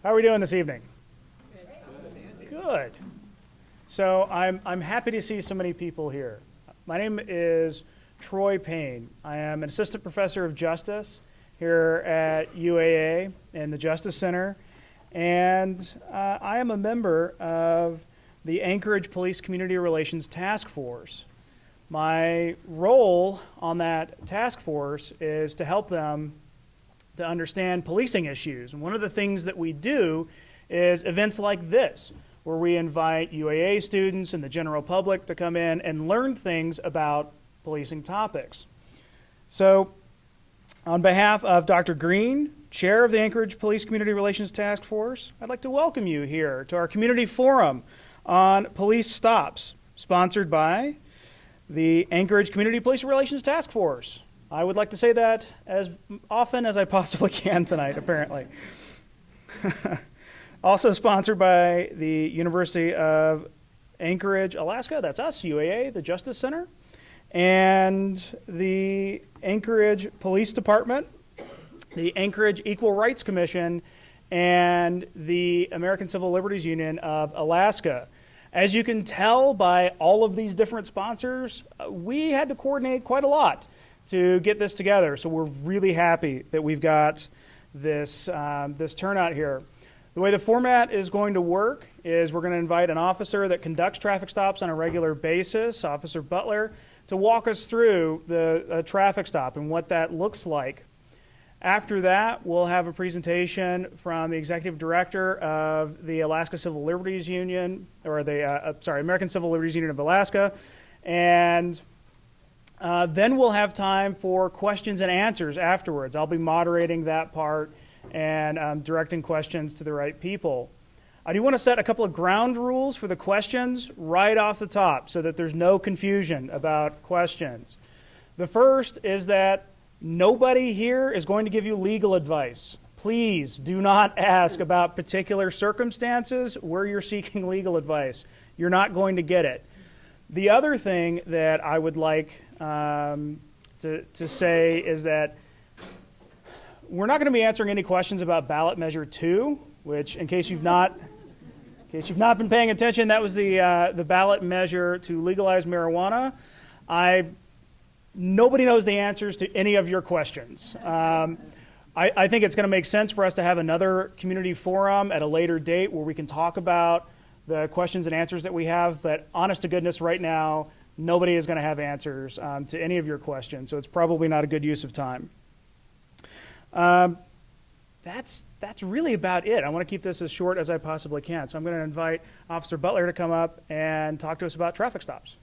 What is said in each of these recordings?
How are we doing this evening? Good. So I'm happy to see so many people here. My name is Troy Payne. I am an assistant professor of justice here at UAA in the Justice Center, and I am a member of the Anchorage Police Community Relations Task Force. My role on that task force is to help them to understand policing issues. And one of the things that we do is events like this, where we invite UAA students and the general public to come in and learn things about policing topics. So, on behalf of Dr. Green, Chair of the Anchorage Police Community Relations Task Force, I'd like to welcome you here to our community forum on police stops, sponsored by the Anchorage Community Police Relations Task Force. I would like to say that as often as I possibly can tonight, apparently. Also sponsored by the University of Anchorage, Alaska, that's us, UAA, the Justice Center, and the Anchorage Police Department, the Anchorage Equal Rights Commission, and the American Civil Liberties Union of Alaska. As you can tell by all of these different sponsors, we had to coordinate quite a lot to get this together. So we're really happy that we've got this, this turnout here. The way the format is going to work is we're going to invite an officer that conducts traffic stops on a regular basis, Officer Butler, to walk us through the traffic stop and what that looks like. After that, we'll have a presentation from the Executive Director of the Alaska Civil Liberties Union, or the, American Civil Liberties Union of Alaska, and then we'll have time for questions and answers afterwards. I'll be moderating that part and directing questions to the right people. I do want to set a couple of ground rules for the questions right off the top so that there's no confusion about questions. The first is that nobody here is going to give you legal advice. Please do not ask about particular circumstances where you're seeking legal advice. You're not going to get it. The other thing that I would like to say is that we're not going to be answering any questions about ballot measure 2, which, in case you've not been paying attention, that was the ballot measure to legalize marijuana. Nobody knows the answers to any of your questions. I think it's going to make sense for us to have another community forum at a later date where we can talk about the questions and answers that we have, but honest to goodness, right now, nobody is going to have answers to any of your questions, so it's probably not a good use of time. That's really about it. I want to keep this as short as I possibly can, so I'm going to invite Officer Butler to come up and talk to us about traffic stops.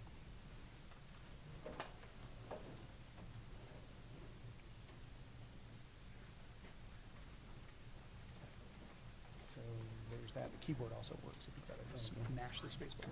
So there's that. The keyboard also works if you've got to just mash the space bar.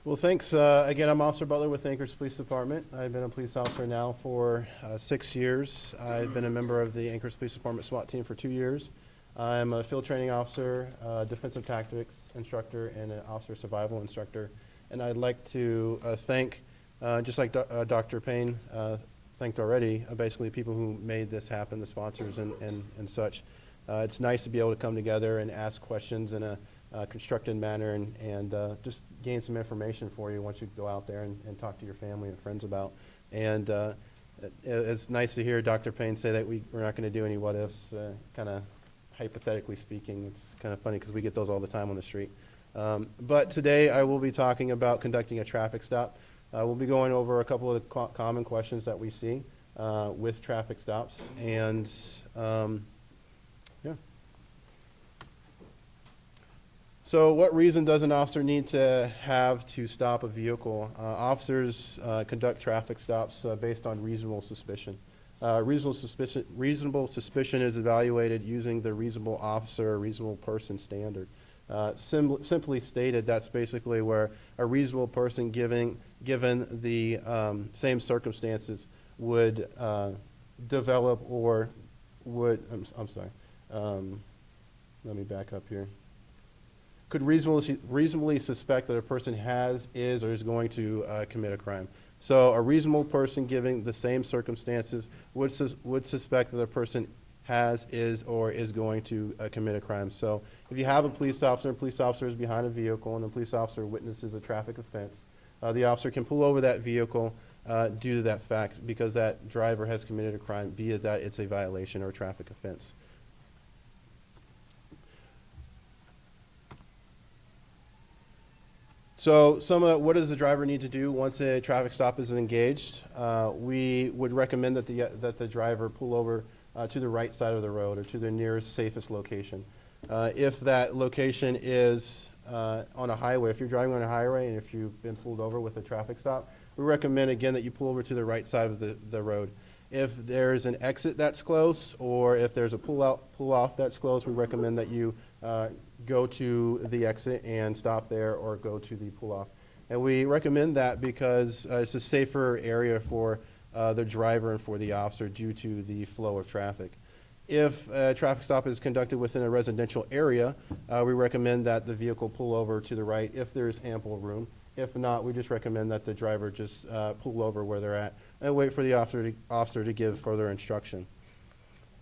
Well, thanks. Again, I'm Officer Butler with the Anchorage Police Department. I've been a police officer now for 6 years. I've been a member of the Anchorage Police Department SWAT team for 2 years. I'm a field training officer, defensive tactics instructor, and an officer survival instructor. And I'd like to thank, just like Dr. Payne thanked already, basically people who made this happen, the sponsors and such. It's nice to be able to come together and ask questions in a constructed manner and just gain some information for you once you go out there and talk to your family and friends about. And it's nice to hear Dr. Payne say that we're not going to do any what ifs, kind of hypothetically speaking. It's kind of funny because we get those all the time on the street. But today I will be talking about conducting a traffic stop. We'll be going over a couple of the common questions that we see with traffic stops. And yeah. So what reason does an officer need to have to stop a vehicle? Officers conduct traffic stops based on reasonable suspicion. Reasonable suspicion is evaluated using the reasonable officer or reasonable person standard. Simply stated, that's basically where a reasonable person given the same circumstances would develop or would, I'm sorry, let me back up here. Could reasonably suspect that a person is or is going to commit a crime. So a reasonable person given the same circumstances would suspect that the person is or is going to commit a crime. So if you have a police officer and police officer is behind a vehicle and the police officer witnesses a traffic offense, the officer can pull over that vehicle due to that fact because that driver has committed a crime, be it that it's a violation or a traffic offense. So what does the driver need to do once a traffic stop is engaged? We would recommend that the driver pull over to the right side of the road or to the nearest safest location. If that location is on a highway, if you're driving on a highway and if you've been pulled over with a traffic stop, we recommend again that you pull over to the right side of the road. If there's an exit that's close or if there's a pull off that's close, we recommend that you go to the exit and stop there or go to the pull off. And we recommend that because it's a safer area for the driver and for the officer due to the flow of traffic. If a traffic stop is conducted within a residential area, we recommend that the vehicle pull over to the right if there's ample room. If not, we just recommend that the driver just pull over where they're at and wait for the officer to give further instruction.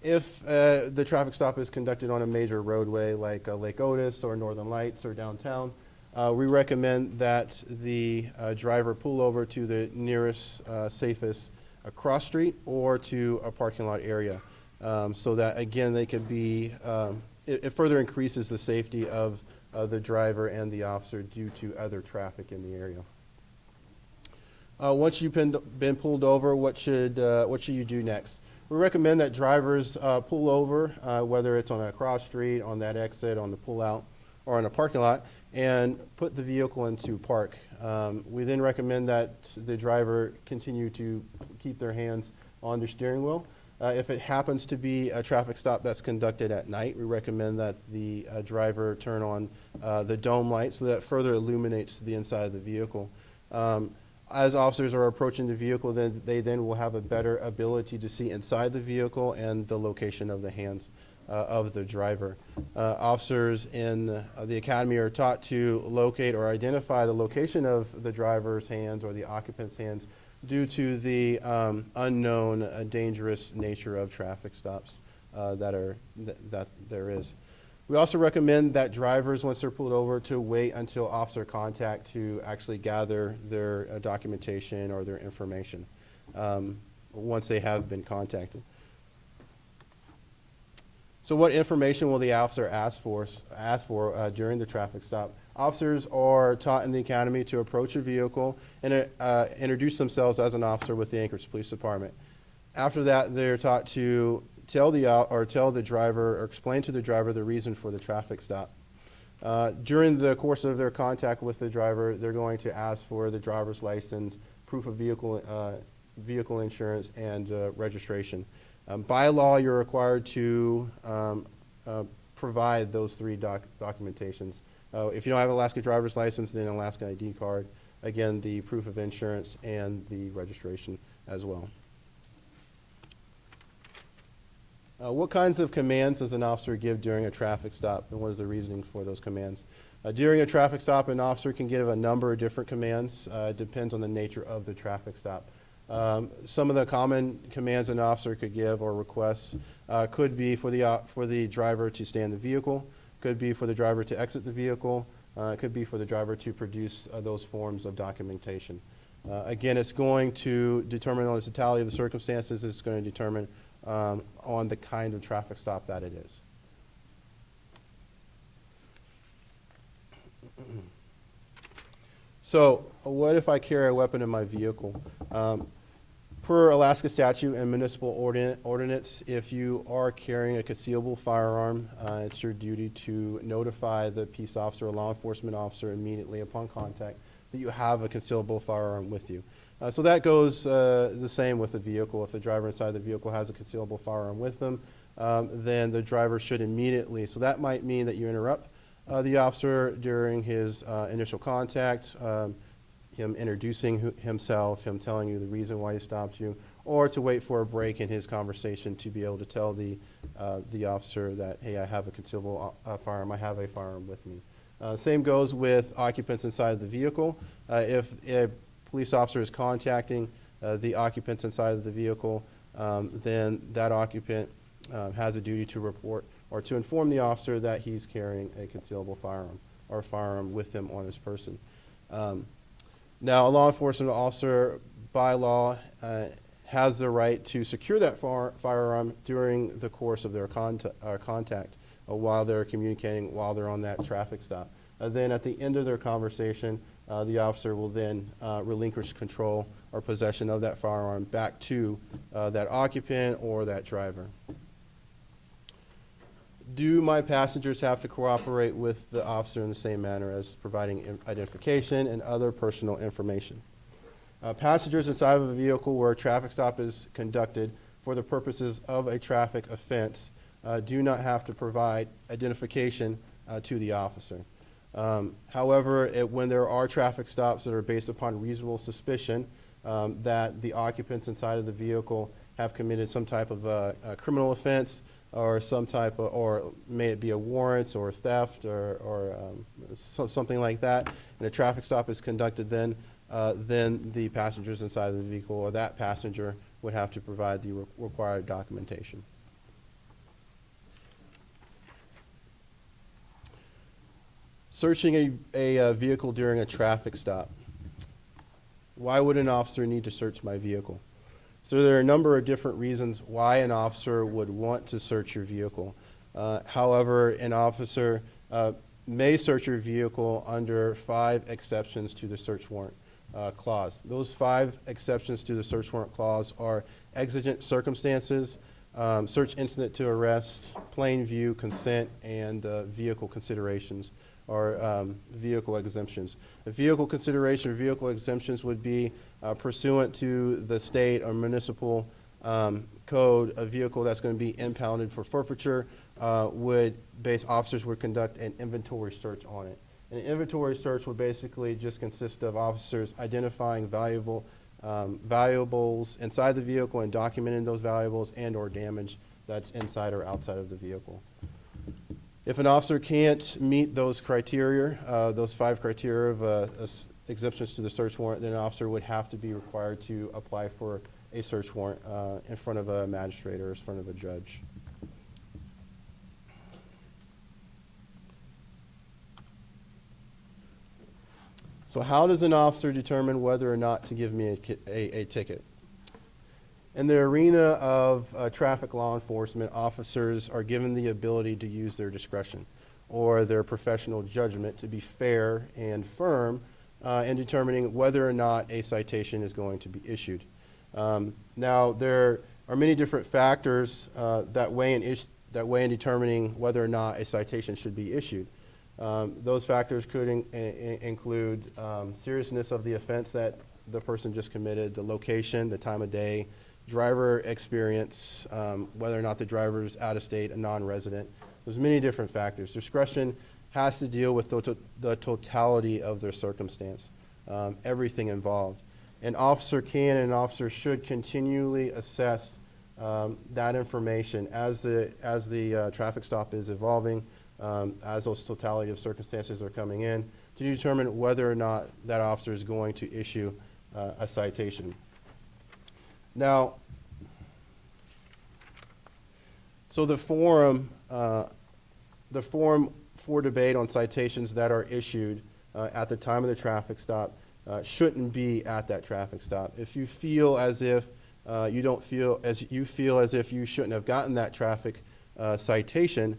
If the traffic stop is conducted on a major roadway like Lake Otis or Northern Lights or downtown, we recommend that the driver pull over to the nearest safest cross street or to a parking lot area so that, again, they could be, it further increases the safety of the driver and the officer due to other traffic in the area. Once you've been pulled over, what should you do next? We recommend that drivers pull over, whether it's on a cross street, on that exit, on the pull out, or on a parking lot, and put the vehicle into park. We then recommend that the driver continue to keep their hands on their steering wheel. If it happens to be a traffic stop that's conducted at night, we recommend that the driver turn on the dome light so that further illuminates the inside of the vehicle. As officers are approaching the vehicle, they will have a better ability to see inside the vehicle and the location of the hands of the driver. Officers in the academy are taught to locate or identify the location of the driver's hands or the occupant's hands due to the unknown, dangerous nature of traffic stops that there is. We also recommend that drivers, once they're pulled over, to wait until officer contact to actually gather their documentation or their information once they have been contacted. So what information will the officer ask for during the traffic stop? Officers are taught in the academy to approach a vehicle and introduce themselves as an officer with the Anchorage Police Department. After that, they're taught to tell the driver or explain to the driver the reason for the traffic stop. During the course of their contact with the driver, they're going to ask for the driver's license, proof of vehicle insurance, and registration. By law, you're required to provide those three documentations. If you don't have an Alaska driver's license, then an Alaska ID card. Again, the proof of insurance and the registration as well. What kinds of commands does an officer give during a traffic stop, and what is the reasoning for those commands? During a traffic stop, an officer can give a number of different commands. It depends on the nature of the traffic stop. Some of the common commands an officer could give or requests could be for the driver to stay in the vehicle, could be for the driver to exit the vehicle, could be for the driver to produce those forms of documentation. Again, it's going to determine on the totality of the circumstances. It's going to determine on the kind of traffic stop that it is. So what if I carry a weapon in my vehicle? Per Alaska statute and municipal ordinance, if you are carrying a concealable firearm, it's your duty to notify the peace officer or law enforcement officer immediately upon contact that you have a concealable firearm with you. So that goes the same with the vehicle. If the driver inside the vehicle has a concealable firearm with them, then the driver should immediately, so that might mean that you interrupt the officer during his initial contact, him introducing himself, him telling you the reason why he stopped you, or to wait for a break in his conversation to be able to tell the officer that, hey, I have a concealable firearm, I have a firearm with me. Same goes with occupants inside of the vehicle. If police officer is contacting the occupants inside of the vehicle, then that occupant has a duty to report or to inform the officer that he's carrying a concealable firearm or a firearm with him on his person. Now, a law enforcement officer, by law, has the right to secure that firearm during the course of their contact while they're communicating, while they're on that traffic stop. Then at the end of their conversation, the officer will then relinquish control or possession of that firearm back to that occupant or that driver. Do my passengers have to cooperate with the officer in the same manner as providing identification and other personal information? Passengers inside of a vehicle where a traffic stop is conducted for the purposes of a traffic offense do not have to provide identification to the officer. However, when there are traffic stops that are based upon reasonable suspicion that the occupants inside of the vehicle have committed some type of a criminal offense or some type of, or may it be a warrant or theft or something like that, and a traffic stop is conducted, then the passengers inside of the vehicle or that passenger would have to provide the required documentation. Searching a vehicle during a traffic stop. Why would an officer need to search my vehicle? So there are a number of different reasons why an officer would want to search your vehicle. However, an officer may search your vehicle under 5 exceptions to the search warrant clause. Those 5 exceptions to the search warrant clause are exigent circumstances, search incident to arrest, plain view, consent, and vehicle considerations or vehicle exemptions. A vehicle consideration or vehicle exemptions would be pursuant to the state or municipal code. A vehicle that's going to be impounded for forfeiture officers would conduct an inventory search on it. An inventory search would basically just consist of officers identifying valuables inside the vehicle and documenting those valuables and or damage that's inside or outside of the vehicle. If an officer can't meet those criteria, those 5 criteria of exemptions to the search warrant, then an officer would have to be required to apply for a search warrant in front of a magistrate or in front of a judge. So how does an officer determine whether or not to give me a ticket? In the arena of traffic law enforcement, officers are given the ability to use their discretion or their professional judgment to be fair and firm in determining whether or not a citation is going to be issued. Now, there are many different factors that weigh in determining whether or not a citation should be issued. Those factors could include seriousness of the offense that the person just committed, the location, the time of day, driver experience, whether or not the driver is out of state, a non-resident. There's many different factors. Discretion has to deal with the totality of their circumstance, everything involved. An officer can and an officer should continually assess that information as the traffic stop is evolving, as those totality of circumstances are coming in, to determine whether or not that officer is going to issue a citation. Now, so the forum for debate on citations that are issued at the time of the traffic stop shouldn't be at that traffic stop. If you feel as if you feel as if you shouldn't have gotten that traffic citation,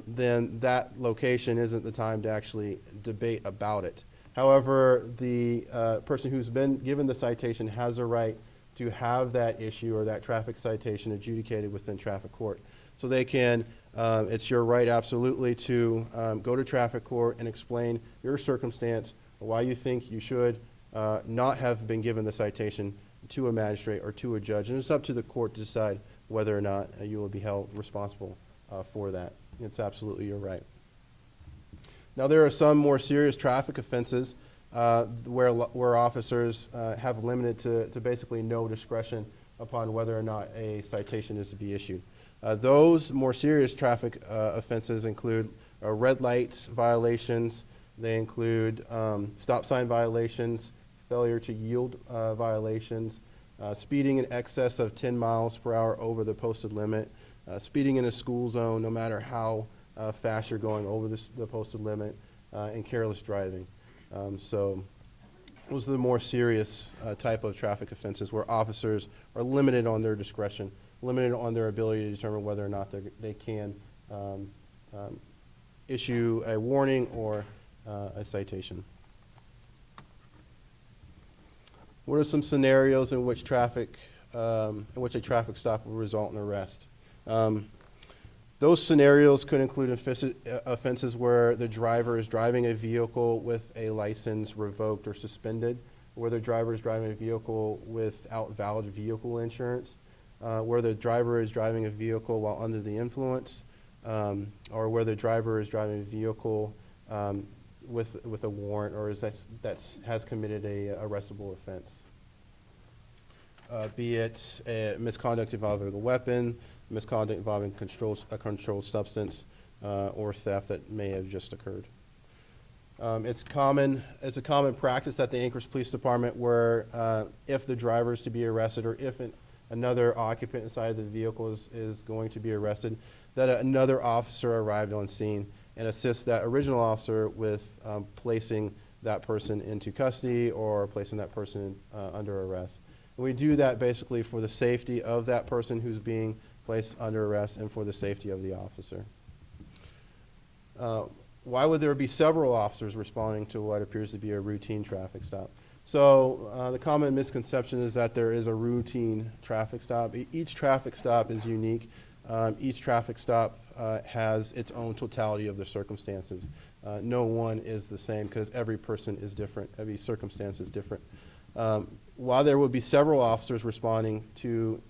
then that location isn't the time to actually debate about it. However, the person who's been given the citation has a right to have that issue or that traffic citation adjudicated within traffic court. So they can, it's your right absolutely to go to traffic court and explain your circumstance, why you think you should not have been given the citation to a magistrate or to a judge. And it's up to the court to decide whether or not you will be held responsible for that. It's absolutely your right. Now, there are some more serious traffic offenses where officers have limited to basically no discretion upon whether or not a citation is to be issued. Those more serious traffic offenses include red lights violations. They include stop sign violations, failure to yield violations, speeding in excess of 10 miles per hour over the posted limit, speeding in a school zone no matter how fast you're going over the posted limit, and careless driving. So those are the more serious type of traffic offenses where officers are limited on their discretion, limited on their ability to determine whether or not they can issue a warning or a citation. What are some scenarios in which a traffic stop will result in arrest? Those scenarios could include offenses where the driver is driving a vehicle with a license revoked or suspended, where the driver is driving a vehicle without valid vehicle insurance, where the driver is driving a vehicle while under the influence, or where the driver is driving a vehicle with a warrant or has committed a arrestable offense. Be it a misconduct involving a weapon, misconduct involving a controlled substance, or theft that may have just occurred. It's a common practice at the Anchorage Police Department where if the driver is to be arrested or if another occupant inside the vehicle is going to be arrested, that another officer arrived on scene and assists that original officer with placing that person into custody or placing that person under arrest. And we do that basically for the safety of that person who's being placed under arrest and for the safety of the officer. Why would there be several officers responding to what appears to be a routine traffic stop? So the common misconception is that there is a routine traffic stop. Each traffic stop is unique. Each traffic stop has its own totality of the circumstances. No one is the same because every person is different. Every circumstance is different. While there would be several officers responding to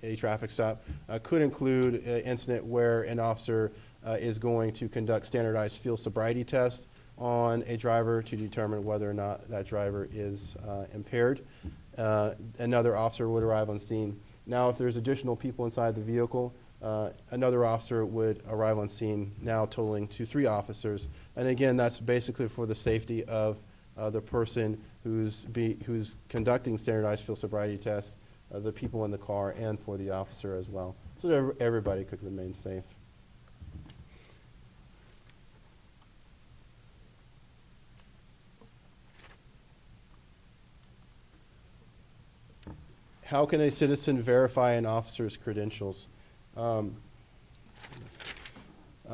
a traffic stop, could include an incident where an officer is going to conduct standardized field sobriety tests on a driver to determine whether or not that driver is impaired. Another officer would arrive on scene. Now, if there's additional people inside the vehicle, another officer would arrive on scene, now totaling to 3 officers. And again, that's basically for the safety of the person who's conducting standardized field sobriety tests, the people in the car, and for the officer as well, so that everybody could remain safe. How can a citizen verify an officer's credentials?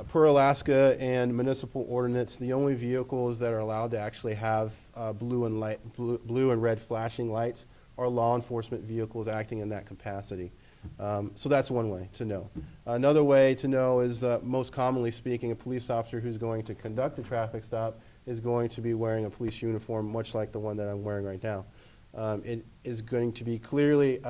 Per Alaska and municipal ordinance, the only vehicles that are allowed to actually have blue and red flashing lights are law enforcement vehicles acting in that capacity. So that's one way to know. Another way to know is, most commonly speaking, a police officer who's going to conduct a traffic stop is going to be wearing a police uniform, much like the one that I'm wearing right now. It is going to be clearly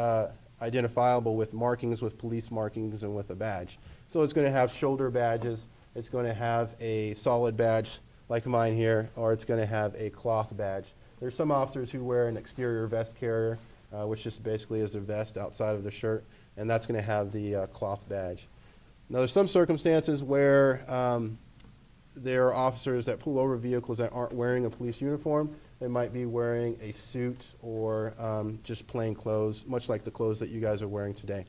identifiable with markings, with police markings, and with a badge. So it's going to have shoulder badges, it's going to have a solid badge like mine here, or it's going to have a cloth badge. There's some officers who wear an exterior vest carrier, which just basically is a vest outside of the shirt, and that's going to have the cloth badge. Now, there's some circumstances where there are officers that pull over vehicles that aren't wearing a police uniform. They might be wearing a suit or just plain clothes, much like the clothes that you guys are wearing today.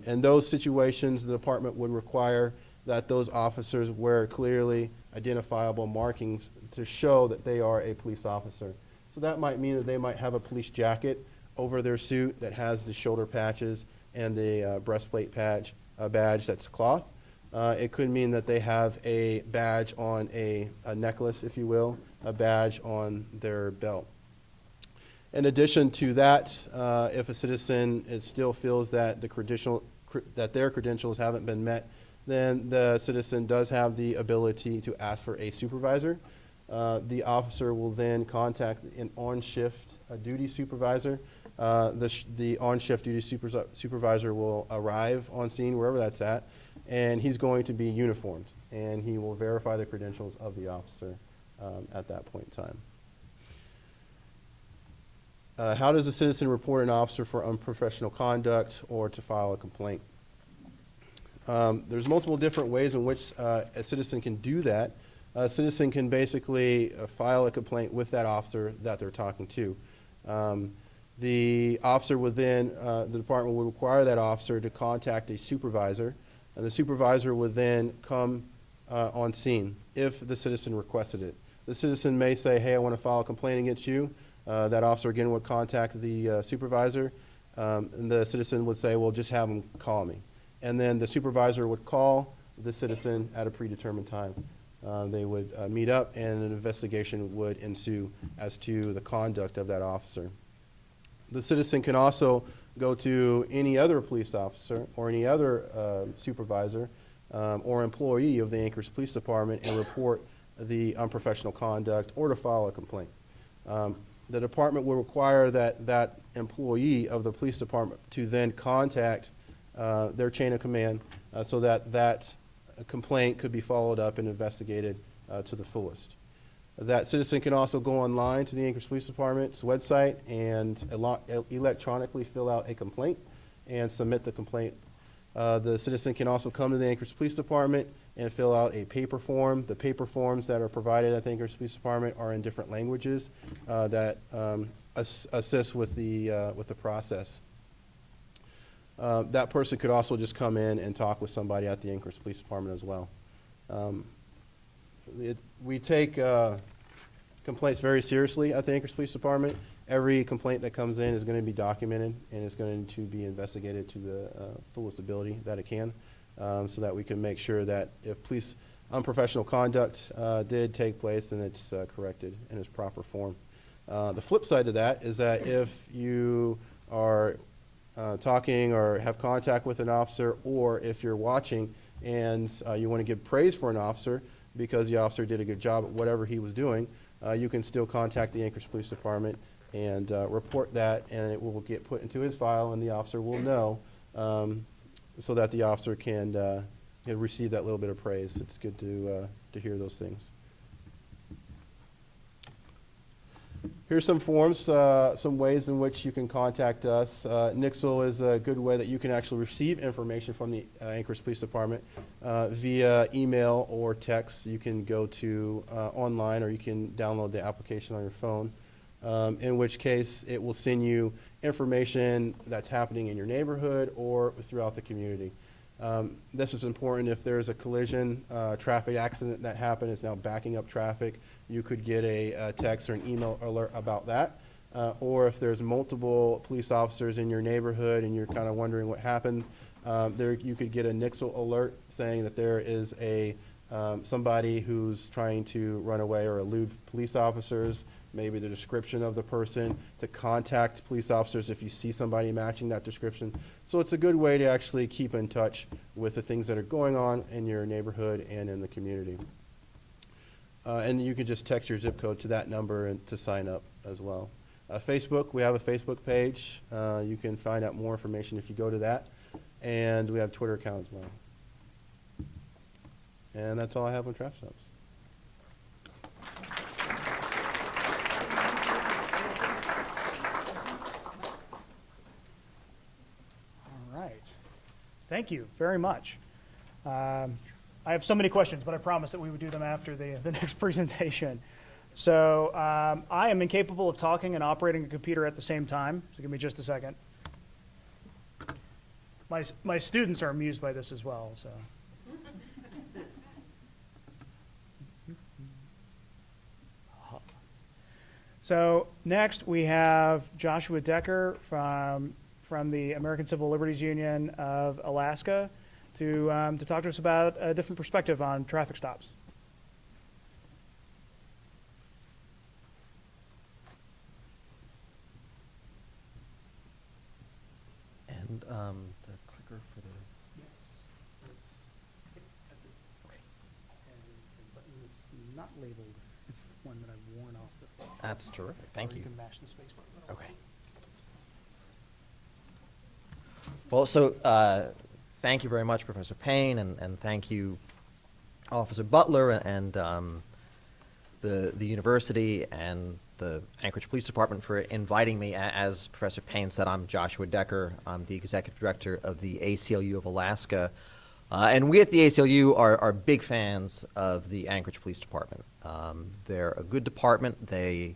In those situations, the department would require that those officers wear clearly identifiable markings to show that they are a police officer. So that might mean that they might have a police jacket over their suit that has the shoulder patches and the breastplate badge that's cloth. It could mean that they have a badge on a necklace, if you will, a badge on their belt. In addition to that, if a citizen still feels that their credentials haven't been met, then the citizen does have the ability to ask for a supervisor. The officer will then contact an on-shift duty supervisor. The on-shift duty supervisor will arrive on scene, wherever that's at, and he's going to be uniformed, and he will verify the credentials of the officer at that point in time. How does a citizen report an officer for unprofessional conduct or to file a complaint? There's multiple different ways in which a citizen can do that. A citizen can basically file a complaint with that officer that they're talking to. The officer would then, the department would require that officer to contact a supervisor, and the supervisor would then come on scene if the citizen requested it. The citizen may say, hey, I want to file a complaint against you. That officer again would contact the supervisor, and the citizen would say, well, just have him call me. And then the supervisor would call the citizen at a predetermined time. They would meet up, and an investigation would ensue as to the conduct of that officer. The citizen can also go to any other police officer or any other supervisor or employee of the Anchorage Police Department and report the unprofessional conduct or to file a complaint. The department will require that employee of the police department to then contact their chain of command so that complaint could be followed up and investigated to the fullest. That citizen can also go online to the Anchorage Police Department's website and electronically fill out a complaint and submit the complaint. The citizen can also come to the Anchorage Police Department and fill out a paper form. The paper forms that are provided at the Anchorage Police Department are in different languages that assist with the process. That person could also just come in and talk with somebody at the Anchorage Police Department as well. We take complaints very seriously at the Anchorage Police Department. Every complaint that comes in is going to be documented and is going to be investigated to the fullest ability that it can, so that we can make sure that if police unprofessional conduct did take place, then it's corrected in its proper form. The flip side of that is that if you are talking or have contact with an officer, or if you're watching and you want to give praise for an officer because the officer did a good job at whatever he was doing, you can still contact the Anchorage Police Department and report that, and it will get put into his file, and the officer will know, so that the officer can receive that little bit of praise. It's good to hear those things. Here's some forms, some ways in which you can contact us. Nixle is a good way that you can actually receive information from the Anchorage Police Department via email or text. You can go to online, or you can download the application on your phone, in which case it will send you information that's happening in your neighborhood or throughout the community. This is important if there's a collision, traffic accident that happened, is now backing up traffic. You could get a text or an email alert about that. Or if there's multiple police officers in your neighborhood and you're kind of wondering what happened, you could get a Nixle alert saying that there is somebody who's trying to run away or elude police officers, maybe the description of the person, to contact police officers if you see somebody matching that description. So it's a good way to actually keep in touch with the things that are going on in your neighborhood and in the community. And you can just text your zip code to that number and to sign up as well. Facebook, we have a Facebook page. You can find out more information if you go to that. And we have a Twitter account as well. And that's all I have on traffic stops. All right. Thank you very much. I have so many questions, but I promised that we would do them after the next presentation. So I am incapable of talking and operating a computer at the same time, so give me just a second. My students are amused by this as well, so. So next we have Joshua Decker from the American Civil Liberties Union of Alaska to talk to us about a different perspective on traffic stops. And the clicker for the... Yes. That's it. Okay. And the button that's not labeled is the one that I've worn off the... That's terrific. Thank or you. You can mash the space bar. Okay. Well, so thank you very much, Professor Payne, and thank you, Officer Butler, and the university and the Anchorage Police Department for inviting me. As Professor Payne said, I'm Joshua Decker. I'm the executive director of the ACLU of Alaska. And we at the ACLU are big fans of the Anchorage Police Department. They're a good department. They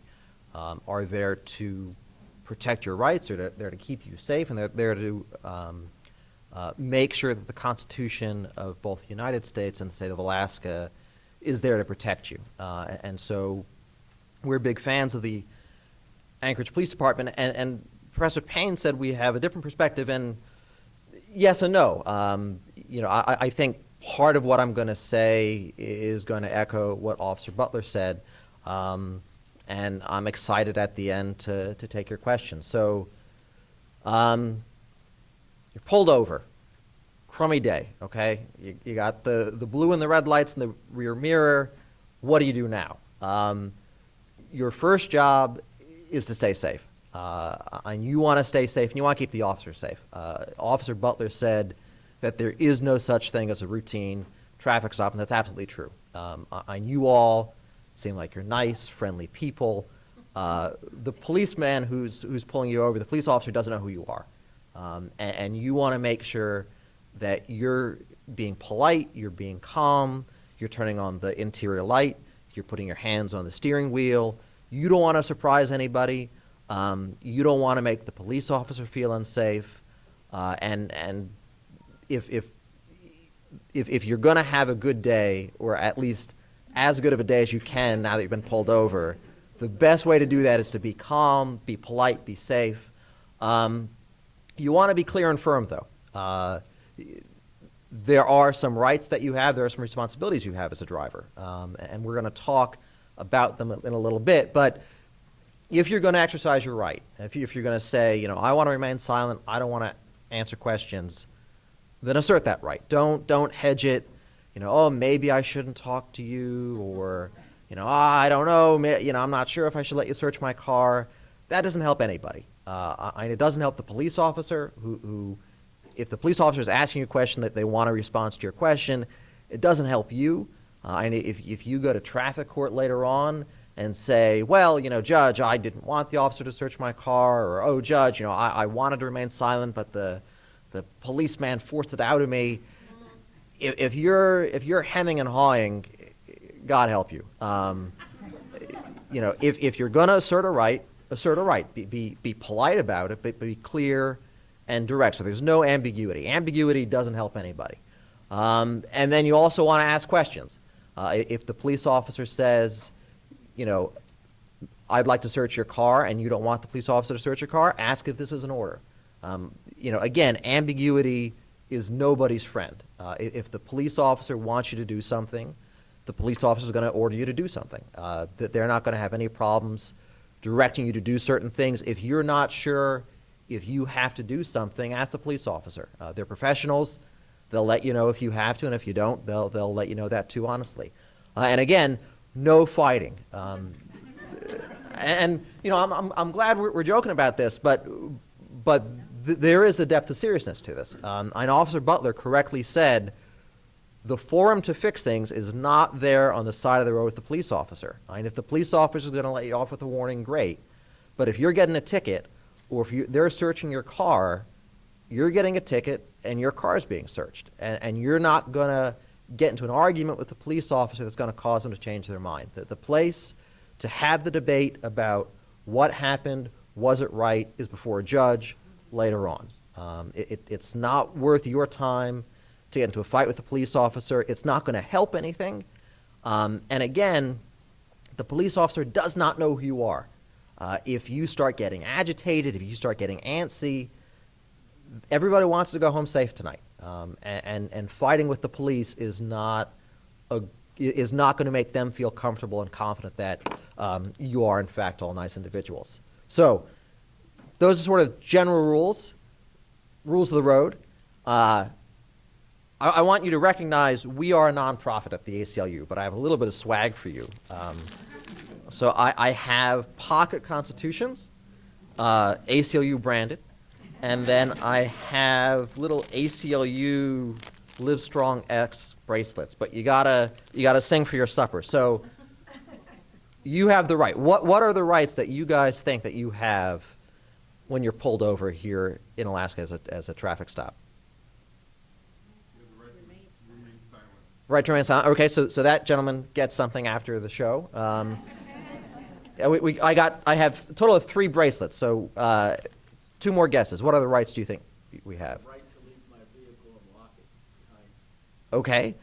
are there to protect your rights. They're there to keep you safe, and they're there to make sure that the Constitution of both the United States and the state of Alaska is there to protect you. And so we're big fans of the Anchorage Police Department. And Professor Payne said we have a different perspective, and yes and no. I think part of what I'm going to say is going to echo what Officer Butler said, and I'm excited at the end to take your questions. So you're pulled over. Crummy day, okay? You got the blue and the red lights in the rear mirror. What do you do now? Your first job is to stay safe. And you want to stay safe, and you want to keep the officer safe. Officer Butler said that there is no such thing as a routine traffic stop, and that's absolutely true. And you all seem like you're nice, friendly people. The policeman who's pulling you over, the police officer doesn't know who you are. And you want to make sure that you're being polite, you're being calm, you're turning on the interior light, you're putting your hands on the steering wheel. You don't want to surprise anybody. You don't want to make the police officer feel unsafe. And if you're going to have a good day, or at least as good of a day as you can now that you've been pulled over, the best way to do that is to be calm, be polite, be safe. You want to be clear and firm, though. There are some rights that you have. There are some responsibilities you have as a driver. And we're going to talk about them in a little bit. But if you're going to exercise your right, if you're going to say, I want to remain silent, I don't want to answer questions, then assert that right. Don't hedge it. Oh, maybe I shouldn't talk to you, or, I don't know, I'm not sure if I should let you search my car. That doesn't help anybody. It doesn't help the police officer who, if the police officer is asking you a question that they want a response to your question, it doesn't help you. And if you go to traffic court later on and say, well, Judge, I didn't want the officer to search my car, or, oh, Judge, I wanted to remain silent, but the policeman forced it out of me. If you're hemming and hawing, God help you. If you're going to assert a right, assert a right. Be polite about it, but be clear and direct. So there's no ambiguity. Ambiguity doesn't help anybody. And then you also want to ask questions. If the police officer says, I'd like to search your car, and you don't want the police officer to search your car, ask if this is an order. Again, ambiguity is nobody's friend. If the police officer wants you to do something, the police officer is going to order you to do something. They're not going to have any problems directing you to do certain things. If you're not sure if you have to do something, ask the police officer. They're professionals. They'll let you know if you have to, and if you don't, they'll let you know that too, honestly. And again, no fighting. I'm glad we're joking about this, but there is a depth of seriousness to this. And Officer Butler correctly said the forum to fix things is not there on the side of the road with the police officer. And if the police officer is going to let you off with a warning, great. But if you're getting a ticket, or if they're searching your car, you're getting a ticket and your car is being searched. And you're not going to get into an argument with the police officer that's going to cause them to change their mind. The place to have the debate about what happened, was it right, is before a judge later on. It's not worth your time to get into a fight with the police officer. It's not going to help anything. And again, the police officer does not know who you are. If you start getting agitated, if you start getting antsy, everybody wants to go home safe tonight. And fighting with the police is not going to make them feel comfortable and confident that you are, in fact, all nice individuals. So those are sort of general rules of the road. I want you to recognize we are a nonprofit at the ACLU, but I have a little bit of swag for you. So I have pocket constitutions, ACLU branded, and then I have little ACLU Live Strong X bracelets. But you gotta sing for your supper. So you have the right. What are the rights that you guys think that you have when you're pulled over here in Alaska as a traffic stop? Right to remain silent. Okay, so that gentleman gets something after the show. Yeah, I have a total of 3 bracelets, so 2 more guesses. What other rights do you think we have? Right to leave my vehicle and lock it behind. Okay,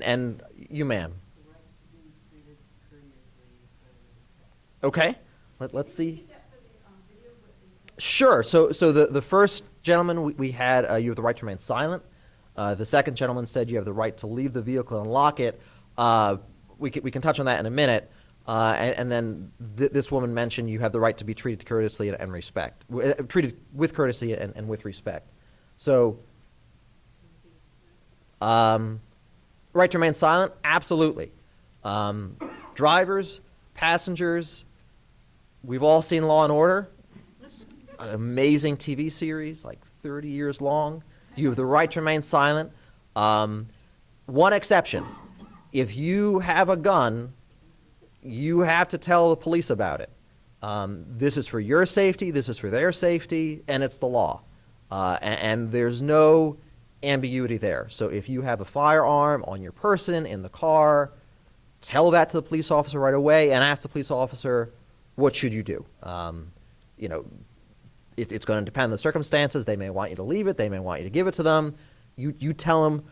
and you, ma'am. The right to be treated courteously and respect. Okay, let's see. Sure. So the first gentleman we had, you have the right to remain silent. The second gentleman said you have the right to leave the vehicle and lock it. We can touch on that in a minute. And then this woman mentioned you have the right to be treated courteously and respect, treated with courtesy and with respect. So, right to remain silent, absolutely. Drivers, passengers, we've all seen Law and Order. It's an amazing TV series, like 30 years long. You have the right to remain silent. One exception: if you have a gun, you have to tell the police about it. This is for your safety, this is for their safety, and it's the law. And there's no ambiguity there. So if you have a firearm on your person, in the car, tell that to the police officer right away and ask the police officer, what should you do? It's going to depend on the circumstances. They may want you to leave it, they may want you to give it to them. You tell them,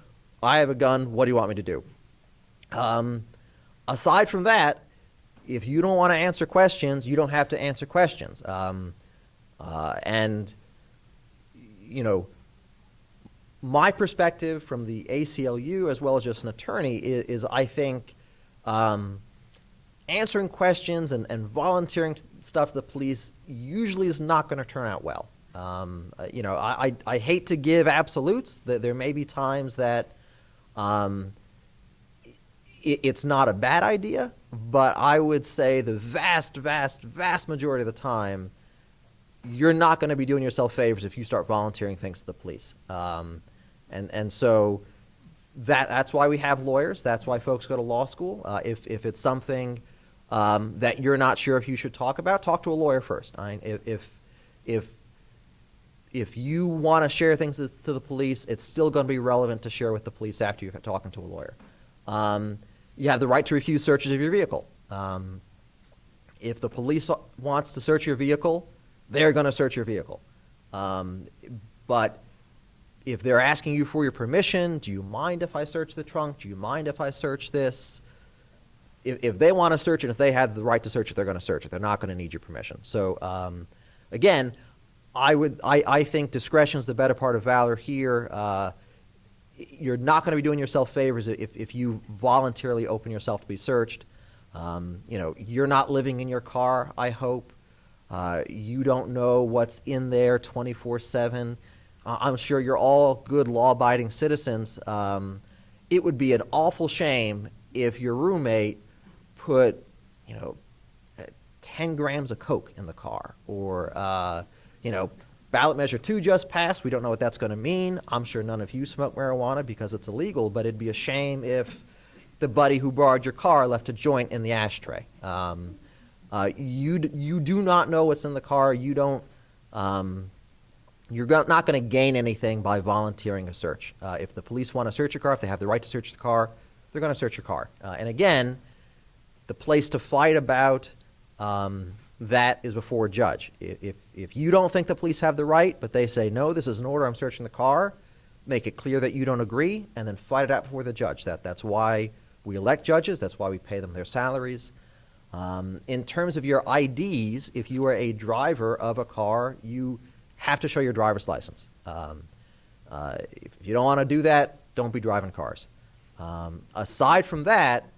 I have a gun, what do you want me to do? Aside from that, if you don't want to answer questions, you don't have to answer questions. My perspective from the ACLU, as well as just an attorney, is I think answering questions and volunteering stuff to the police usually is not going to turn out well. I hate to give absolutes. There may be times that it's not a bad idea, but I would say the vast, vast, vast majority of the time, you're not going to be doing yourself favors if you start volunteering things to the police. And so that's why we have lawyers. That's why folks go to law school. If it's something that you're not sure if you should talk about, talk to a lawyer first. If you want to share things to the police, it's still going to be relevant to share with the police after you've talking to a lawyer. You have the right to refuse searches of your vehicle. If the police wants to search your vehicle, they're going to search your vehicle. But if they're asking you for your permission, do you mind if I search the trunk? Do you mind if I search this? If they want to search it, if they have the right to search it, they're going to search it. They're not going to need your permission. So again, I think discretion is the better part of valor here. You're not going to be doing yourself favors if you voluntarily open yourself to be searched. You're not living in your car, I hope. You don't know what's in there 24/7. I'm sure you're all good law-abiding citizens. It would be an awful shame if your roommate put, 10 grams of coke in the car, or, ballot measure 2 just passed. We don't know what that's going to mean. I'm sure none of you smoke marijuana because it's illegal, but it'd be a shame if the buddy who borrowed your car left a joint in the ashtray. You do not know what's in the car. You're not going to gain anything by volunteering a search. If the police want to search your car, if they have the right to search the car, they're going to search your car. And again, the place to fight about that is before a judge. If you don't think the police have the right, but they say, no, this is an order, I'm searching the car, make it clear that you don't agree, and then fight it out before the judge. That's why we elect judges. That's why we pay them their salaries. In terms of your IDs, if you are a driver of a car, you have to show your driver's license. If you don't want to do that, don't be driving cars. Aside from that,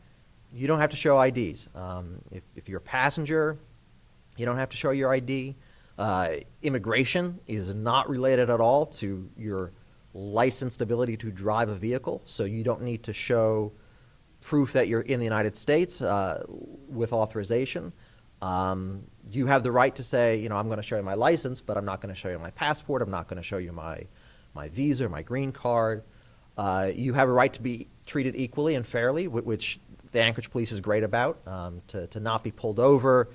you don't have to show IDs. If you're a passenger, you don't have to show your ID. Immigration is not related at all to your licensed ability to drive a vehicle, so you don't need to show proof that you're in the United States with authorization. You have the right to say, I'm going to show you my license, but I'm not going to show you my passport. I'm not going to show you my visa or my green card. You have a right to be treated equally and fairly, which the Anchorage Police is great about, to not be pulled over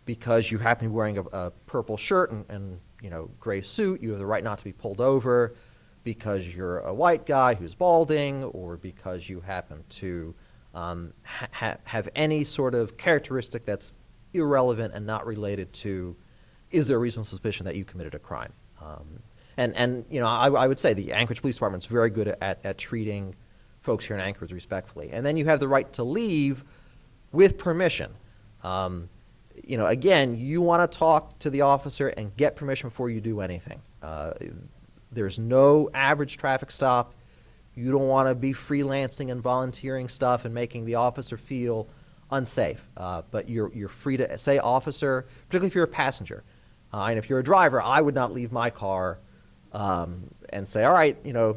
because you happen to be wearing a purple shirt and gray suit. You have the right not to be pulled over because you're a white guy who's balding, or because you happen to have any sort of characteristic that's irrelevant and not related to, is there a reasonable suspicion that you committed a crime? And you know, I would say the Anchorage Police Department's very good at treating folks here in Anchorage respectfully. And then you have the right to leave with permission. You know, again, you want to talk to the officer and get permission before you do anything. There's no average traffic stop. You don't want to be freelancing and volunteering stuff and making the officer feel unsafe. But you're free to say, officer, particularly if you're a passenger. And if you're a driver, I would not leave my car and say, all right, you know,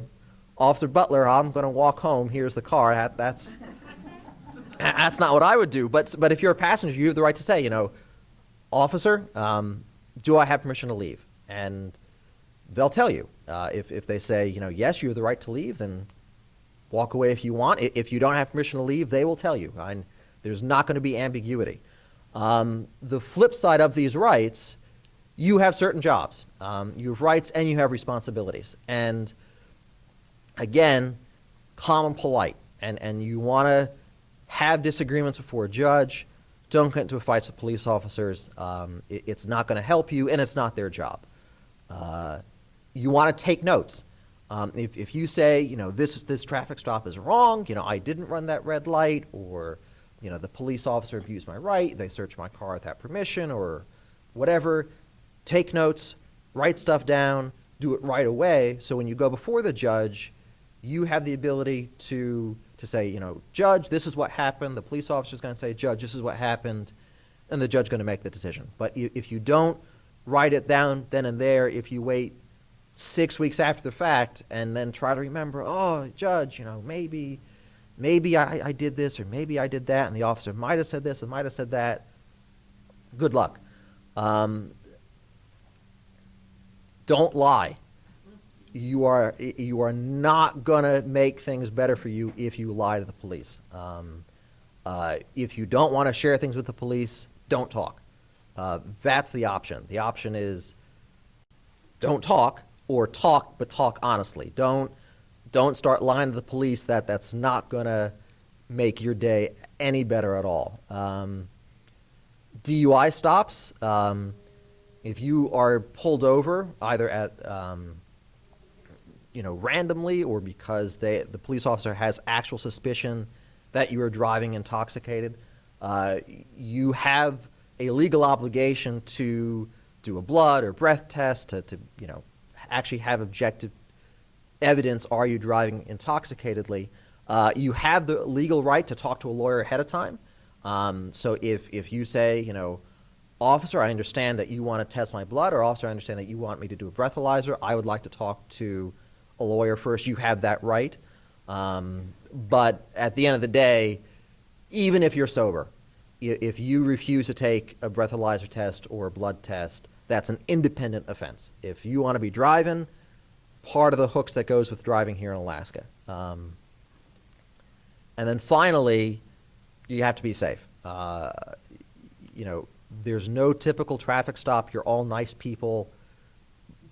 Officer Butler, I'm going to walk home. Here's the car. That's not what I would do. But if you're a passenger, you have the right to say, you know, officer, do I have permission to leave? And they'll tell you. If they say, you know, yes, you have the right to leave, then walk away if you want. If you don't have permission to leave, they will tell you. There's not going to be ambiguity. The flip side of these rights, you have certain jobs. You have rights and you have responsibilities. And again, calm and polite. And you want to have disagreements before a judge. Don't get into fights with police officers. It's not going to help you, and it's not their job. You want to take notes. If you say, you know, this traffic stop is wrong, you know, I didn't run that red light, or, you know, the police officer abused my right, they searched my car without permission, or whatever, take notes, write stuff down, do it right away, so when you go before the judge, you have the ability to say, you know, judge, this is what happened. The police officer is going to say, judge, this is what happened, and the judge is going to make the decision. But if you don't write it down then and there, if you wait 6 weeks after the fact and then try to remember, oh, judge, you know, maybe I did this, or maybe I did that, and the officer might have said this and might have said that, good luck. Don't lie. You are not going to make things better for you if you lie to the police. If you don't want to share things with the police, don't talk. That's the option. The option is don't talk, or talk, but talk honestly. Don't start lying to the police. That's not going to make your day any better at all. DUI stops. If you are pulled over either at you know, randomly, or because the police officer has actual suspicion that you are driving intoxicated, you have a legal obligation to do a blood or breath test to you know, actually have objective evidence. Are you driving intoxicatedly? You have the legal right to talk to a lawyer ahead of time. So if you say, you know, officer, I understand that you want to test my blood, or officer, I understand that you want me to do a breathalyzer, I would like to talk to a lawyer first. You have that right. But at the end of the day, even if you're sober, if you refuse to take a breathalyzer test or a blood test, that's an independent offense. If you want to be driving, part of the hooks that goes with driving here in Alaska. And then finally, you have to be safe. You know, there's no typical traffic stop. You're all nice people.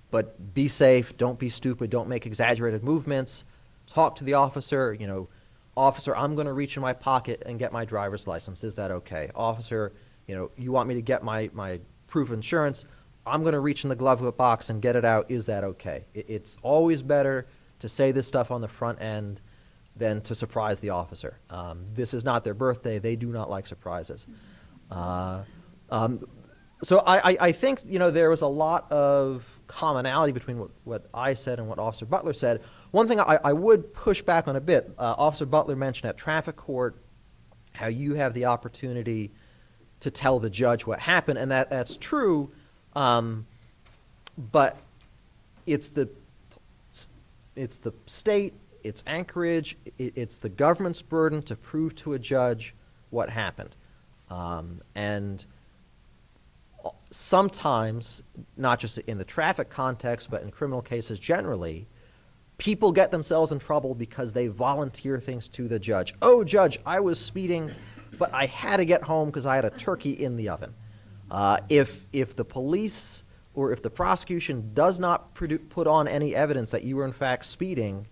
But be safe, don't be stupid, don't make exaggerated movements. Talk to the officer, you know, officer, I'm going to reach in my pocket and get my driver's license. Is that okay? Officer, you know, you want me to get my proof of insurance? I'm going to reach in the glove box and get it out. Is that okay? It's always better to say this stuff on the front end than to surprise the officer. This is not their birthday. They do not like surprises. So I think, you know, there was a lot of commonality between what I said and what Officer Butler said. One thing I would push back on a bit, Officer Butler mentioned at traffic court how you have the opportunity to tell the judge what happened, and that's true, but it's the state, it's Anchorage, it's the government's burden to prove to a judge what happened. And sometimes, not just in the traffic context, but in criminal cases generally, people get themselves in trouble because they volunteer things to the judge. Oh, judge, I was speeding, but I had to get home because I had a turkey in the oven. If the police or if the prosecution does not put on any evidence that you were in fact speeding,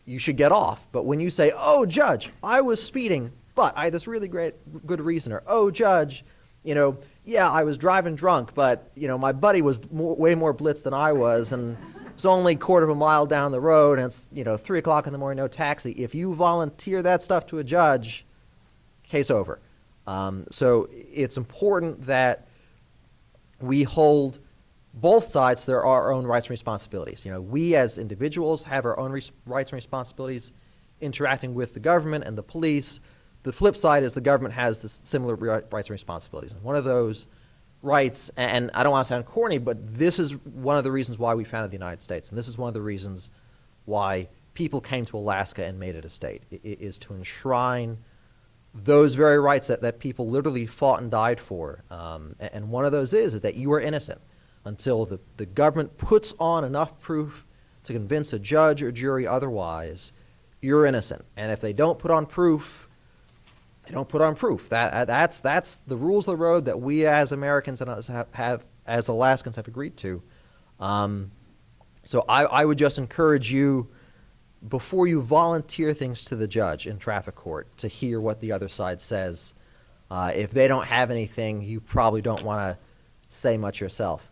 you should get off. But when you say, oh, judge, I was speeding, but I had this really good reason, or, oh, judge, yeah, I was driving drunk, but, my buddy was way more blitzed than I was, and it was only a quarter of a mile down the road, and it's, 3 o'clock in the morning, no taxi. If you volunteer that stuff to a judge, case over. So it's important that we hold both sides to our own rights and responsibilities. We as individuals have our own rights and responsibilities interacting with the government and the police. The flip side is the government has this similar rights and responsibilities. And one of those rights, and I don't want to sound corny, but this is one of the reasons why we founded the United States, and this is one of the reasons why people came to Alaska and made it a state. It is to enshrine those very rights that people literally fought and died for. And one of those is that you are innocent until the government puts on enough proof to convince a judge or jury otherwise. You're innocent. And if they don't put on proof, they don't put on proof. That's the rules of the road that we as Americans and as Alaskans have agreed to. So I would just encourage you, before you volunteer things to the judge in traffic court, to hear what the other side says. If they don't have anything, you probably don't want to say much yourself.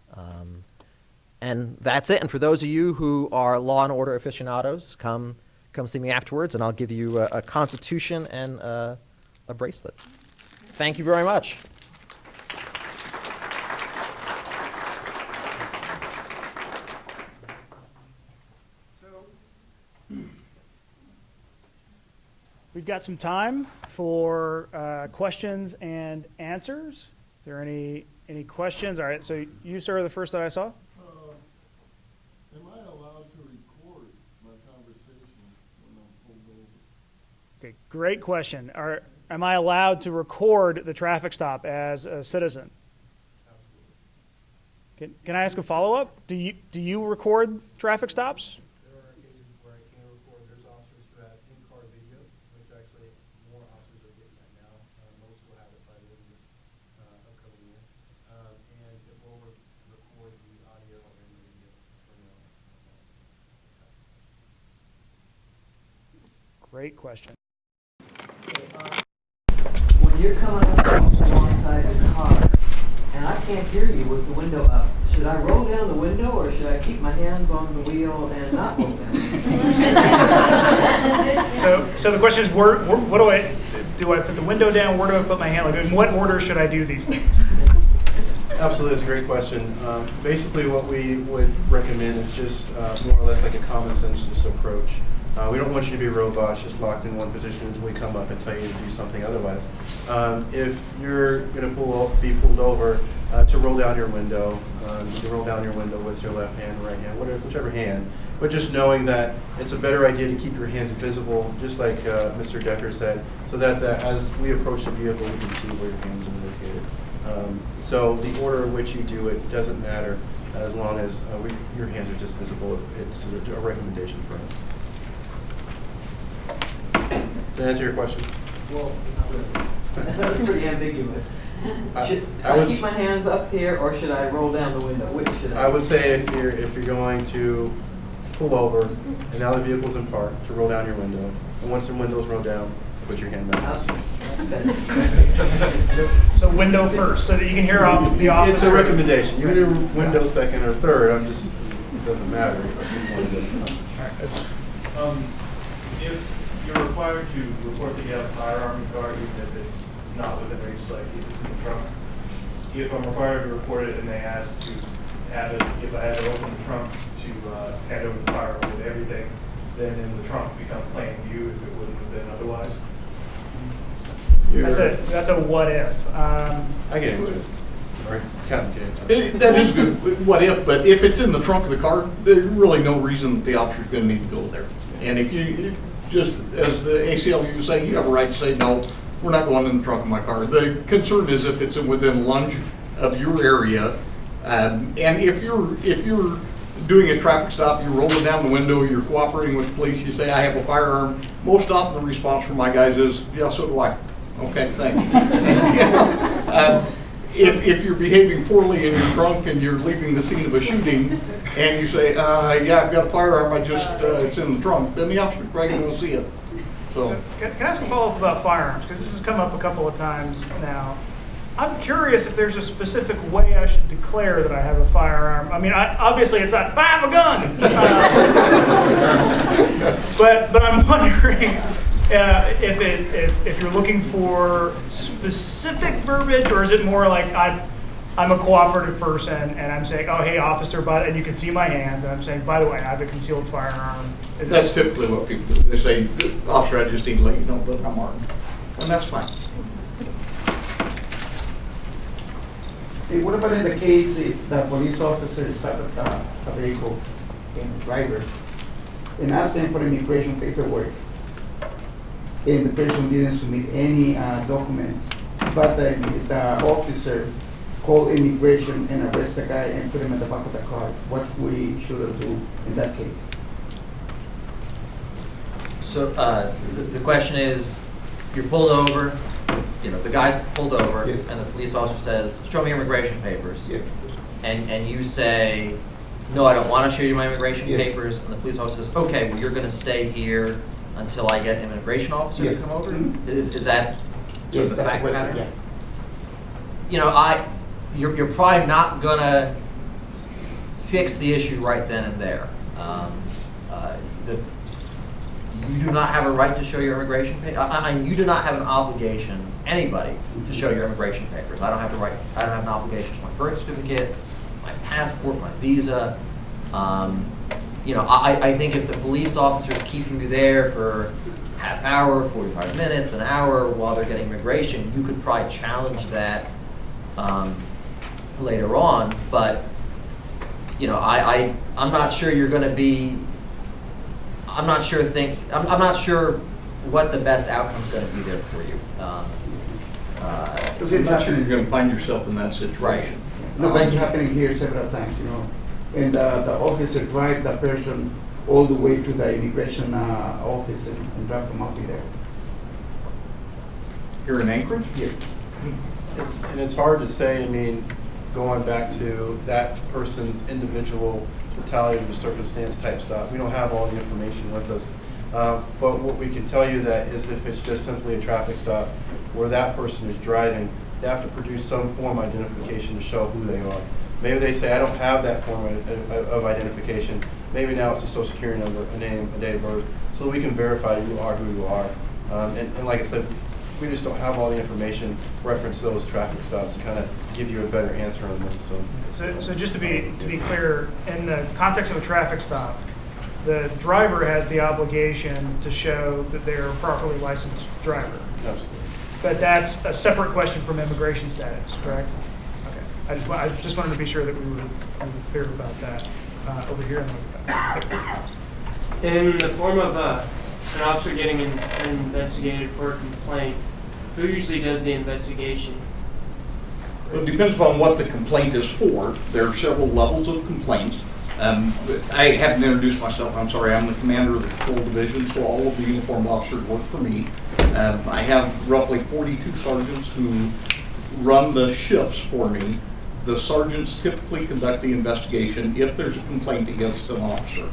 And that's it. And for those of you who are law and order aficionados, come see me afterwards, and I'll give you a constitution and a bracelet. Thank you very much. We've got some time for questions and answers. Is there any questions? All right, so you, sir, are the first that I saw. Am I allowed to record my conversation when I'm pulled over? Okay, great question. Am I allowed to record the traffic stop as a citizen? Absolutely. Can I ask a follow-up? Do you record traffic stops? There are occasions where I can record. There's officers who have in-car video, which actually more officers are getting that now. Most will have it by the end of this upcoming year. And it will record the audio and the video for now. Great question. When you're coming up alongside a car, and I can't hear you with the window up, should I roll down the window, or should I keep my hands on the wheel and not roll down? So the question is, what do I put the window down? Where do I put my hand? Like, in what order should I do these things? Absolutely, that's a great question. Basically, what we would recommend is just more or less like a common sense just approach. We don't want you to be robots, just locked in one position until we come up and tell you to do something otherwise. If you're going to be pulled over, to roll down your window, you roll down your window with your left hand, right hand, whichever hand. But just knowing that it's a better idea to keep your hands visible, just like Mr. Decker said, so that as we approach the vehicle, we can see where your hands are located. So the order in which you do it doesn't matter, as long as your hands are just visible. It's a recommendation for us. To answer your question? Well, that was pretty ambiguous. Should I I would keep my hands up here, or should I roll down the window? Which should I? I would say if you're going to pull over and now the vehicle's in park, to roll down your window. And once the window's rolled down, put your hand back. So window first, so that you can hear the officer. It's a recommendation. You can do window second or third. It doesn't matter. If you're required to report that you have a firearm in the car, even if it's not within reach, like if it's in the trunk, if I'm required to report it and they ask to have it, if I had to open the trunk to hand over the firearm with everything, then in the trunk becomes plain view if it wouldn't have been otherwise. That's a what if. I can answer it. Or Captain can answer it. That is good, what if, but if it's in the trunk of the car, there's really no reason the officer's going to need to go there. And if you, just as the ACLU is saying, you have a right to say, no, we're not going in the trunk of my car. The concern is if it's within lunge of your area, and if you're doing a traffic stop, you're rolling down the window, you're cooperating with the police, you say, I have a firearm, most often the response from my guys is, yeah, so do I. Okay, thanks. if you're behaving poorly and you're drunk and you're leaving the scene of a shooting, and you say, yeah, I've got a firearm, it's in the trunk, then the officer's probably going to see it. So, Can I ask a follow-up about firearms? Because this has come up a couple of times now. I'm curious if there's a specific way I should declare that I have a firearm. I mean, obviously it's not, I have a gun! But I'm wondering if you're looking for specific verbiage, or is it more like I'm a cooperative person and I'm saying, oh, hey, officer, and you can see my hands, and I'm saying, by the way, I have a concealed firearm. that's typically what people do. They say, officer, I just need to let you know that I'm armed. And that's fine. Hey, what about in the case if the police officer is part of a vehicle and driver and asked them for immigration paperwork and the person didn't submit any documents, but the officer called immigration and arrest the guy and put him in the back of the car, what we should do in that case? So the question is, you're pulled over, the guy's pulled over, Yes. and the police officer says, show me your immigration papers. Yes. And you say, no, I don't want to show you my immigration Yes. papers. And the police officer says, okay, well, you're going to stay here until I get an immigration officer Yes. to come over? Mhm. Is that Yes, the that's fact the question, pattern? yeah. You're probably not going to fix the issue right then and there. You do not have a right to show your immigration papers. You do not have an obligation, anybody, to show your immigration papers. I don't have the right. I don't have an obligation to my birth certificate, my passport, my visa. I think if the police officer is keeping you there for half hour, 45 minutes, an hour while they're getting immigration, you could probably challenge that later on. But I'm not sure you're going to be. I'm not sure what the best outcome is going to be there for you. I'm not sure you're going to find yourself in that situation. Right. No, but it's happening here several times, and the officer drive the person all the way to the immigration office and drop them off there. Here in Anchorage? Yes. It's hard to say, I mean, going back to that person's individual totality of the circumstance type stuff. We don't have all the information with us. But what we can tell you that is if it's just simply a traffic stop where that person is driving, they have to produce some form of identification to show who they are. Maybe they say, I don't have that form of identification. Maybe now it's a social security number, a name, a date of birth, so we can verify you are who you are. And like I said, we just don't have all the information reference those traffic stops to kind of give you a better answer on this. So just to be clear, in the context of a traffic stop, the driver has the obligation to show that they're a properly licensed driver. Absolutely. But that's a separate question from immigration status, correct? Okay. I just wanted to be sure that we were clear about that over here. In the form of an officer getting investigated for a complaint, who usually does the investigation? It depends upon what the complaint is for. There are several levels of complaints. I haven't introduced myself. I'm sorry. I'm the commander of the patrol division, so all of the uniformed officers work for me. I have roughly 42 sergeants who run the shifts for me. The sergeants typically conduct the investigation if there's a complaint against an officer.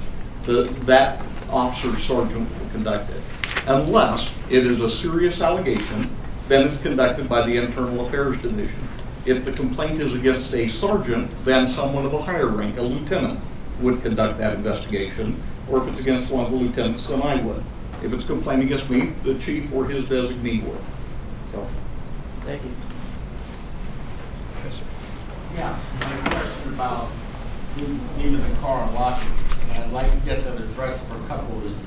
That officer sergeant will conduct it. Unless it is a serious allegation, then it's conducted by the Internal Affairs Division. If the complaint is against a sergeant, then someone of a higher rank, a lieutenant, would conduct that investigation. Or if it's against one of the lieutenants, then I would. If it's a complaint against me, the chief or his designee would. So. Thank you. Yes, sir. Yeah, my question about leaving the car and locking. And I'd like to get that addressed for a couple of reasons.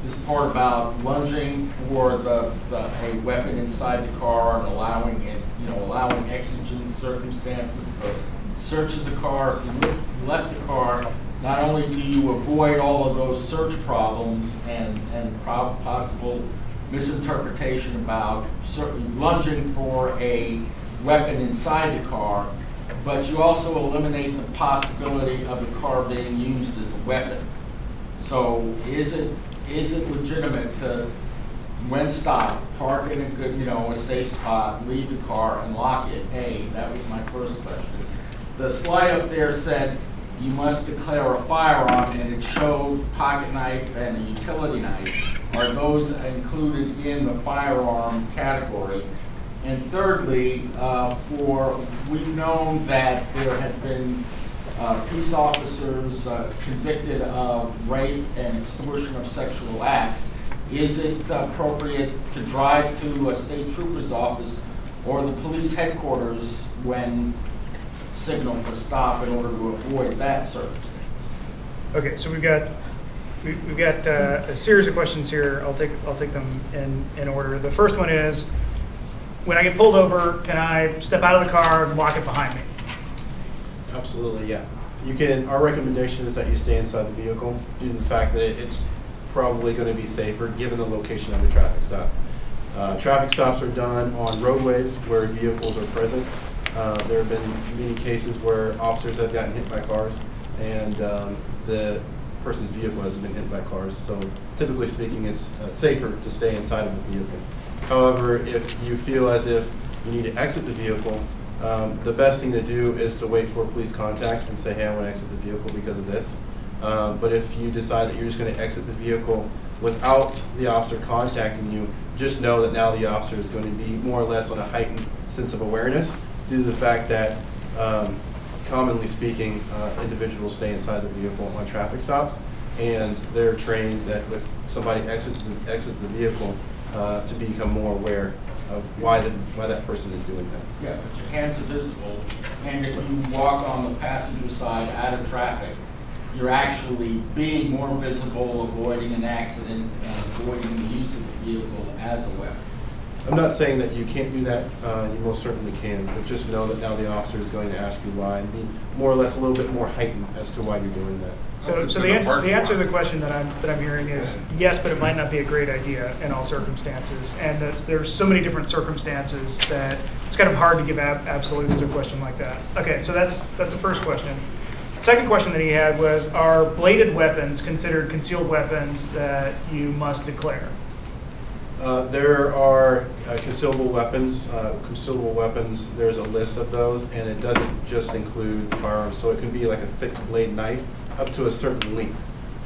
This part about lunging for a weapon inside the car and allowing exigent circumstances, but search of the car. If you left the car, not only do you avoid all of those search problems and possible misinterpretation about lunging for a weapon inside the car, but you also eliminate the possibility of the car being used as a weapon. So is it legitimate to when stopped, park in a good, a safe spot, leave the car and lock it? A, that was my first question. The slide up there said you must declare a firearm, and it showed pocket knife and a utility knife. Are those included in the firearm category? And thirdly, we've known that there have been peace officers convicted of rape and extortion of sexual acts. Is it appropriate to drive to a state trooper's office or the police headquarters when signaled to stop in order to avoid that circumstance? Okay, so we've got a series of questions here. I'll take them in order. The first one is, when I get pulled over, can I step out of the car and lock it behind me? Absolutely, yeah. You can. Our recommendation is that you stay inside the vehicle due to the fact that it's probably going to be safer given the location of the traffic stop. Traffic stops are done on roadways where vehicles are present. There have been many cases where officers have gotten hit by cars, and the person's vehicle has been hit by cars. So typically speaking, it's safer to stay inside of the vehicle. However, if you feel as if you need to exit the vehicle, the best thing to do is to wait for police contact and say, hey, I want to exit the vehicle because of this. But if you decide that you're just going to exit the vehicle without the officer contacting you, just know that now the officer is going to be more or less on a heightened sense of awareness due to the fact that, commonly speaking, individuals stay inside the vehicle on traffic stops, and they're trained that if somebody exits the vehicle, to become more aware of why that person is doing that. Yeah, but your hands are visible, and if you walk on the passenger side out of traffic, you're actually being more visible, avoiding an accident, avoiding the use of the vehicle as a weapon. I'm not saying that you can't do that. You most certainly can, but just know that now the officer is going to ask you why and be more or less a little bit more heightened as to why you're doing that. So the answer to the question that I'm hearing is yes, but it might not be a great idea in all circumstances, and that there's so many different circumstances that it's kind of hard to give absolutes to a question like that. Okay, so that's the first question. Second question that he had was, are bladed weapons considered concealed weapons that you must declare? There are concealable weapons. There's a list of those, and it doesn't just include firearms. So it can be like a fixed blade knife up to a certain length.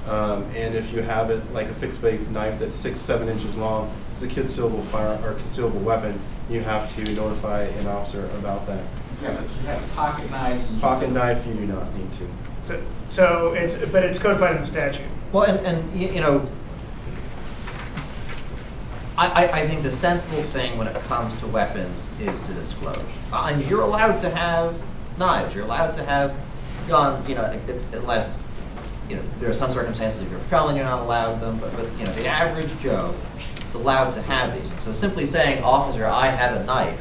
And if you have it like a fixed blade knife that's 6-7 inches long, it's a concealable firearm or concealable weapon. You have to notify an officer about that. Yeah, but you have pocket knives. And Pocket knife, you do not need to. So it's codified in the statute. Well, and you know, I think the sensible thing when it comes to weapons is to disclose. And you're allowed to have knives. You're allowed to have guns. You know, unless there are some circumstances if you're a felon, you're not allowed them. But the average Joe is allowed to have these. So simply saying, "Officer, I have a knife,"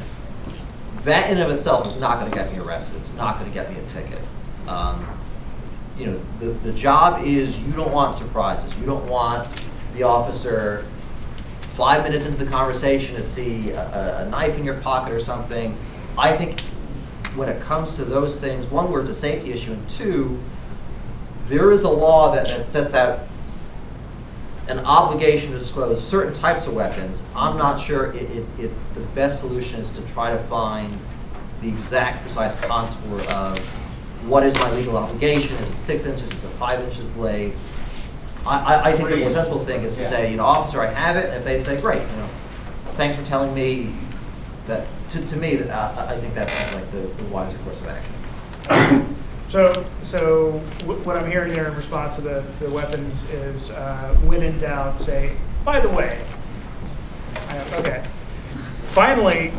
that in and of itself is not going to get me arrested. It's not going to get me a ticket. The job is you don't want surprises. You don't want the officer 5 minutes into the conversation to see a knife in your pocket or something. I think when it comes to those things, one, where it's a safety issue, and two, there is a law that sets out an obligation to disclose certain types of weapons. I'm not sure if the best solution is to try to find the exact precise contour of what is my legal obligation. Is it 6 inches? Is it 5 inches blade? I think the more sensible thing is to say, officer, I have it. And if they say, great, thanks for telling me that. To me, I think that's like the wiser course of action. So what I'm hearing there in response to the weapons is, when in doubt, say, by the way. Okay. Finally,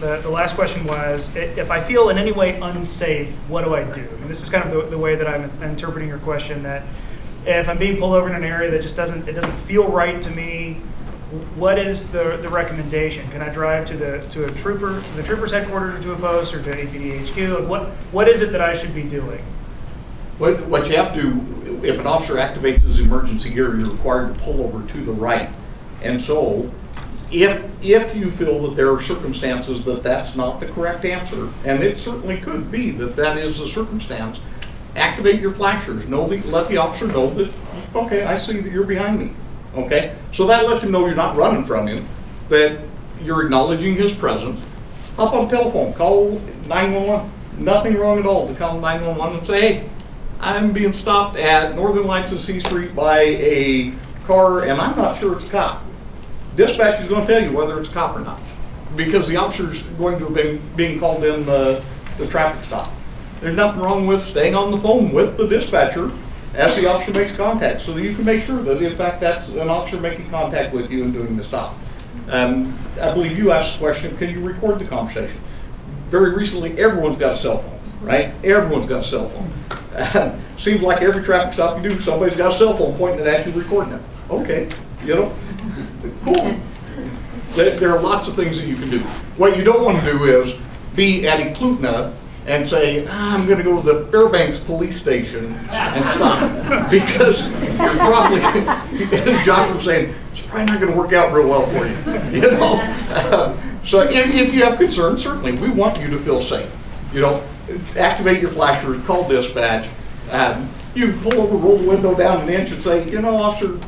the last question was, if I feel in any way unsafe, what do I do? And this is kind of the way that I'm interpreting your question, that if I'm being pulled over in an area that just doesn't feel right to me, what is the recommendation? Can I drive to the trooper's headquarters, or to a post, or to APD HQ? What is it that I should be doing? What you have to do, if an officer activates his emergency gear, you're required to pull over to the right. And so, if you feel that there are circumstances that that's not the correct answer, and it certainly could be that is the circumstance, activate your flashers. Let the officer know that, okay, I see that you're behind me. Okay? So that lets him know you're not running from him, that you're acknowledging his presence. Hop on the telephone, call 911. Nothing wrong at all to call 911 and say, hey, I'm being stopped at Northern Lights and C Street by a car and I'm not sure it's a cop. Dispatch is going to tell you whether it's a cop or not, because the officer's going to have been being called in the traffic stop. There's nothing wrong with staying on the phone with the dispatcher as the officer makes contact, so that you can make sure that in fact that's an officer making contact with you and doing the stop. I believe you asked the question, can you record the conversation? Very recently, everyone's got a cell phone, right? Everyone's got a cell phone. Seems like every traffic stop you do, somebody's got a cell phone pointing at you, recording it. Okay, you know, cool. There are lots of things that you can do. What you don't want to do is be at Eklutna and say, I'm going to go to the Fairbanks police station and stop. Because you're probably, as Josh was saying, it's probably not going to work out real well for you. You know? So if you have concerns, certainly we want you to feel safe. You know, activate your flashers, call dispatch. You can pull over, roll the window down an inch and say, you know, officer,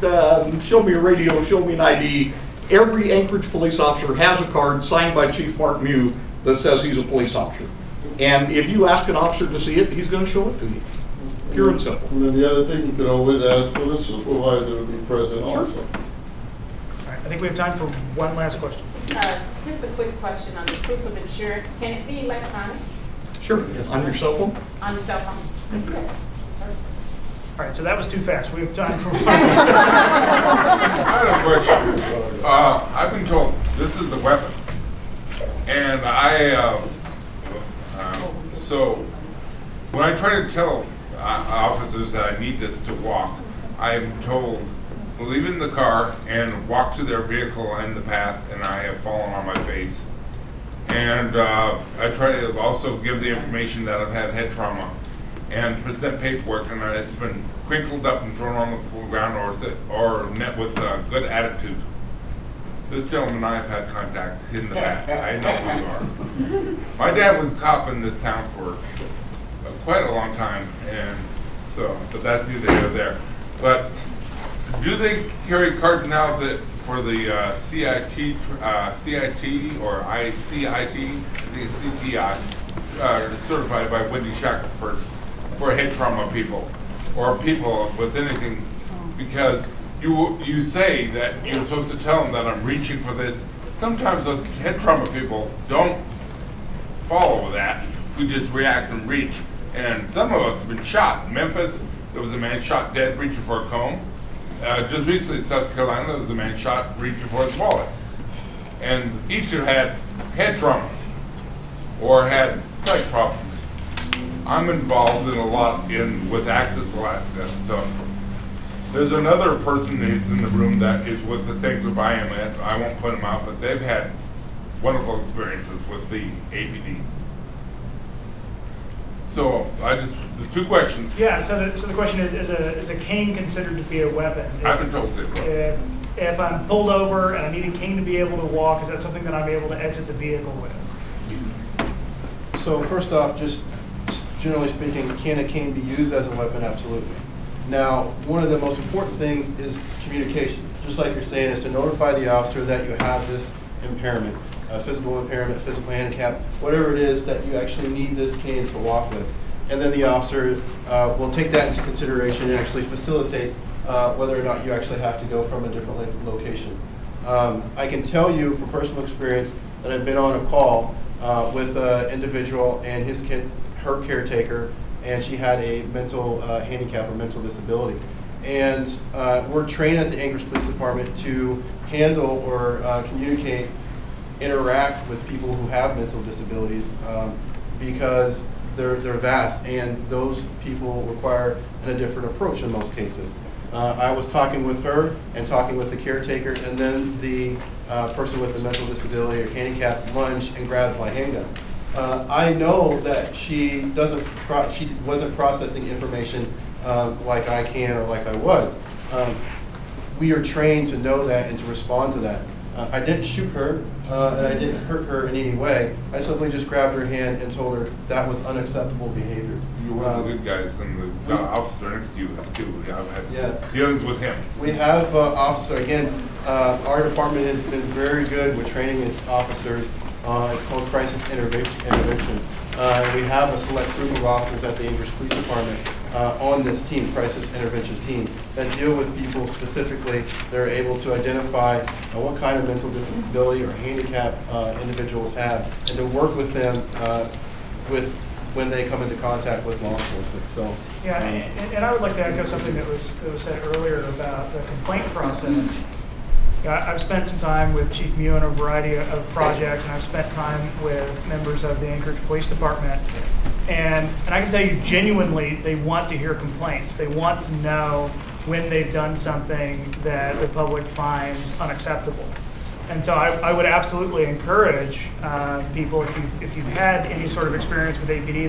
show me a radio, show me an ID. Every Anchorage police officer has a card signed by Chief Mark Mew that says he's a police officer. And if you ask an officer to see it, he's going to show it to you. Pure and simple. And then the other thing, you could always ask for the supervisor to be present also. All right, I think we have time for one last question. Just a quick question on the proof of insurance. Can it be electronic Sure. On your cell phone? on the cell phone? Okay. All right, so that was too fast. We have time for one. I have a question. I've been told this is a weapon, and so when I try to tell officers that I need this to walk, I'm told leave in the car and walk to their vehicle in the past, and I have fallen on my face. And I try to also give the information that I've had head trauma and present paperwork, and it's been crinkled up and thrown on the ground or met with a good attitude. This gentleman and I have had contact in the past. I know who you are. My dad was a cop in this town for quite a long time, and so, but that's neither here nor there. But do they carry cards now that for the CIT or ICIT, I think it's CTI, certified by Wendy Shackelford for head trauma people or people with anything, because you say that you're supposed to tell them that I'm reaching for this. Sometimes those head trauma people don't follow that. We just react and reach. And some of us have been shot. In Memphis, there was a man shot dead reaching for a comb. Just recently in South Carolina, there was a man shot reaching for his wallet. And each have had head traumas or had sight problems. I'm involved in a lot with Access Alaska. So there's another person who's in the room that is with the same group I am at. I won't put them out, but they've had wonderful experiences with the APD. So the two questions. Yeah, so the question is a cane considered to be a weapon? I've been told it. If I'm pulled over and I need a cane to be able to walk, is that something that I'm able to exit the vehicle with? So first off, just generally speaking, can a cane be used as a weapon? Absolutely. Now, one of the most important things is communication. Just like you're saying, is to notify the officer that you have this impairment, physical impairment, physical handicap, whatever it is that you actually need this cane to walk with. And then the officer will take that into consideration and actually facilitate whether or not you actually have to go from a different location. I can tell you from personal experience that I've been on a call with an individual and her caretaker, and she had a mental handicap or mental disability. And we're trained at the Anchorage Police Department to handle or communicate, interact with people who have mental disabilities because they're vast, and those people require a different approach in most cases. I was talking with her and talking with the caretaker, and then the person with the mental disability or handicap lunged and grabbed my handgun. I know that she wasn't processing information like I can or like I was. We are trained to know that and to respond to that. I didn't shoot her, and I didn't hurt her in any way. I simply just grabbed her hand and told her that was unacceptable behavior. You're one of the good guys, and the officer next to you is too. Yeah, I've had dealings with him. We have officer, again, our department has been very good with training its officers. It's called crisis intervention. We have a select group of officers at the Anchorage Police Department on this team, crisis intervention team, that deal with people specifically. They're able to identify what kind of mental disability or handicap individuals have, and to work with them when they come into contact with law enforcement. So, Yeah, and I would like to echo something that was said earlier about the complaint process. I've spent some time with Chief Mew on a variety of projects, and I've spent time with members of the Anchorage Police Department. And I can tell you genuinely, they want to hear complaints. They want to know when they've done something that the public finds unacceptable. And so I would absolutely encourage people, if you've had any sort of experience with APD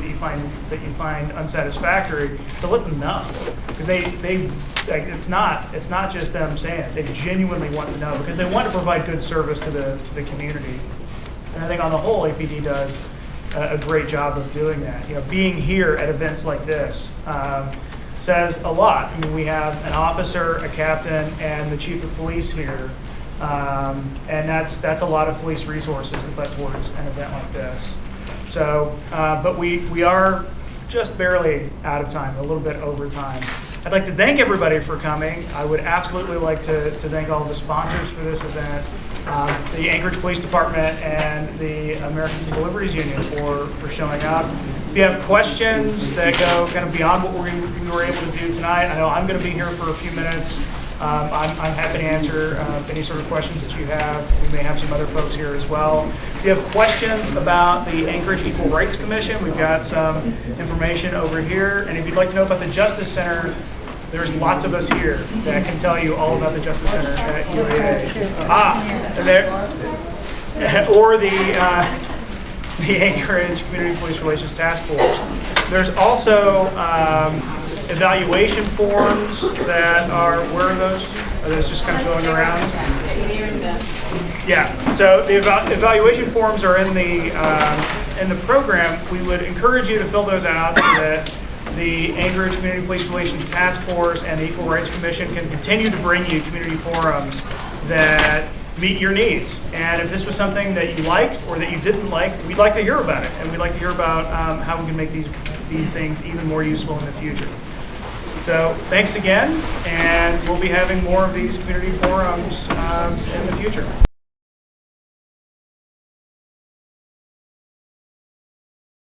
that you find unsatisfactory, to let them know, because it's not just them saying it. They genuinely want to know, because they want to provide good service to the community. And I think on the whole, APD does a great job of doing that. You know, being here at events like this says a lot. I mean, we have an officer, a captain, and the chief of police here. And that's a lot of police resources to put towards an event like this. So, but we are just barely out of time, a little bit over time. I'd like to thank everybody for coming. I would absolutely like to thank all of the sponsors for this event, the Anchorage Police Department and the American Civil Liberties Union for showing up. If you have questions that go kind of beyond what we were able to do tonight, I know I'm going to be here for a few minutes. I'm happy to answer any sort of questions that you have. We may have some other folks here as well. If you have questions about the Anchorage Equal Rights Commission, we've got some information over here. And if you'd like to know about the Justice Center, there's lots of us here that can tell you all about the Justice Center at UAA. Or the Anchorage Community Police Relations Task Force. There's also evaluation forms that are, where are those? Are those just kind of going around? Yeah, so the evaluation forms are in the program. We would encourage you to fill those out so that the Anchorage Community Police Relations Task Force and the Equal Rights Commission can continue to bring you community forums that meet your needs. And if this was something that you liked or that you didn't like, we'd like to hear about it. And we'd like to hear about how we can make these things even more useful in the future. So thanks again, and we'll be having more of these community forums in the future.